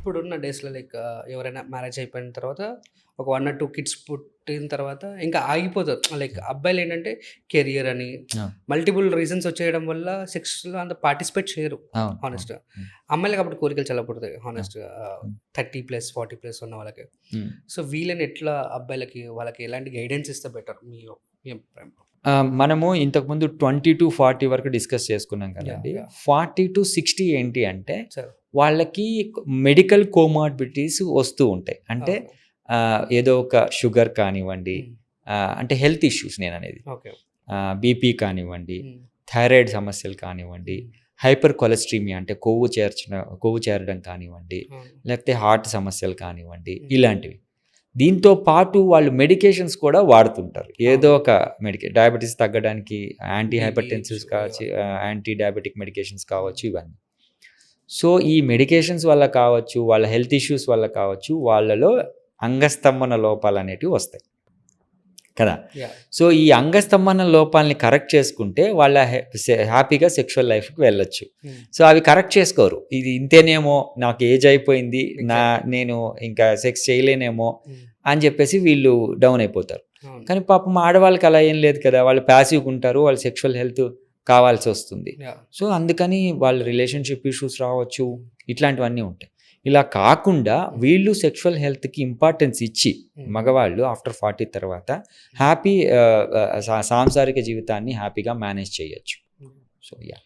ఇప్పుడున్న డేస్‌లో లైక్ ఎవరైనా మ్యారేజ్ అయిపోయిన తర్వాత ఒక 1 ఆర్ 2 కిడ్స్ పుట్టిన తర్వాత ఇంకా ఆగిపోతారు. లైక్ అబ్బాయిలేంటంటే కెరియర్ అని ఆ! మల్టిపుల్ రీజన్స్ వచ్చేయడం వల్ల సెక్స్‌లో అంత పార్టిసిపేట్ చేయరు అవును. అవును. హానెస్ట్‌గా. హ్మ్. అమ్మాయిలకి అప్పుడు కోరికలు చాలా పుడతాయి ఆ! హానెస్ట్‌గా. హ్మ్. 30+, 40+ ఉన్న వాళ్ళకి. హ్మ్. సో, వీళ్ళని ఎట్లా అబ్బాయిలకి వాళ్ళకి ఎలాంటి గైడెన్స్ ఇస్తే బెటర్ మీ అభిప్రాయంలో? మనము ఇంతకుముందు 20-40 వరకు డిస్కస్ చేసుకున్నాం యాహ్! కదండీ. యాహ్! 40-60 ఏంటి అంటే, సరే. వాళ్ళకి మెడికల్ కోమార్బిడిటీస్ వస్తూ ఉంటాయి. అంటే ఓకే. ఏదో ఒక షుగర్ కానివ్వండి, హ్మ్. అంటే హెల్త్ ఇష్యూస్ నేననేది. ఓకే. బీపీ కానివ్వండి, హ్మ్. థైరాయిడ్ సమస్యలు కానివ్వండి, హ్మ్. హైపర్ కొలెస్ట్రీమియా అంటే కొవ్వు చేరడం కానివ్వండి, అవును. లేకపోతే హార్ట్ సమస్యలు కానివ్వండి, హ్మ్. ఇలాంటివి. దీంతో పాటు వాళ్ళు మెడికేషన్స్ కూడా వాడుతుంటారు. ఏదో అవును. ఒక డయాబెటిస్ తగ్గడానికి యాంటీ బీపీ హైపర్‌టెన్సివ్స్ ఇష్యూ కావచ్చు, ఏవన్నా. యాంటీ డయాబెటిక్ మెడికేషన్స్ హ్మ్. కావచ్చు ఇవన్నీ. సో, ఈ మెడికేషన్స్ వల్ల కావచ్చు, వాళ్ళ హెల్త్ ఇష్యూస్ వల్ల కావచ్చు, వాళ్ళలో అంగస్తంభన లోపాలనేటివి వస్తాయి. కదా! యాహ్! సో, ఈ అంగస్తంభన లోపాల్ని కరెక్ట్ చేసుకుంటే వాళ్ళ హ్యాపీగా సెక్షువల్ లైఫ్‌కి వెళ్ళొచ్చు. హ్మ్. సో, అవి కరెక్ట్ చేసుకోరు. ఇది ఇంతేనేమో, నాకు ఏజ్ అయిపోయింది, ఎగ్జాక్ట్‌లీ. నేను ఇంకా సెక్స్ చేయలేనేమో హ్మ్. అని చెప్పేసి వీళ్ళు డౌన్ అయిపోతారు. అవును. కానీ పాపం ఆడవాళ్ళకి అలా ఏం లేదు కదా! వాళ్ళు ప్యాసివ్‌గా ఉంటారు. వాళ్ళు సెక్షువల్ హెల్త్ కావాల్సొస్తుంది. యాహ్! సో, అందుకని వాళ్ళు రిలేషన్‌షిప్ ఇష్యూస్ రావచ్చు. హ్మ్. ఇట్లాంటివన్నీ ఉంటాయి. ఇలా కాకుండా హ్మ్. వీళ్ళు సెక్షువల్ హెల్త్‌కి ఇంపార్టెన్స్ ఇచ్చి హ్మ్. మగవాళ్ళు ఆఫ్టర్ 40 తర్వాత హ్మ్. హ్యాపీ సాంసారిక జీవితాన్ని హ్యాపీగా మేనేజ్ చేయొచ్చు. హ్మ్. So, yeah!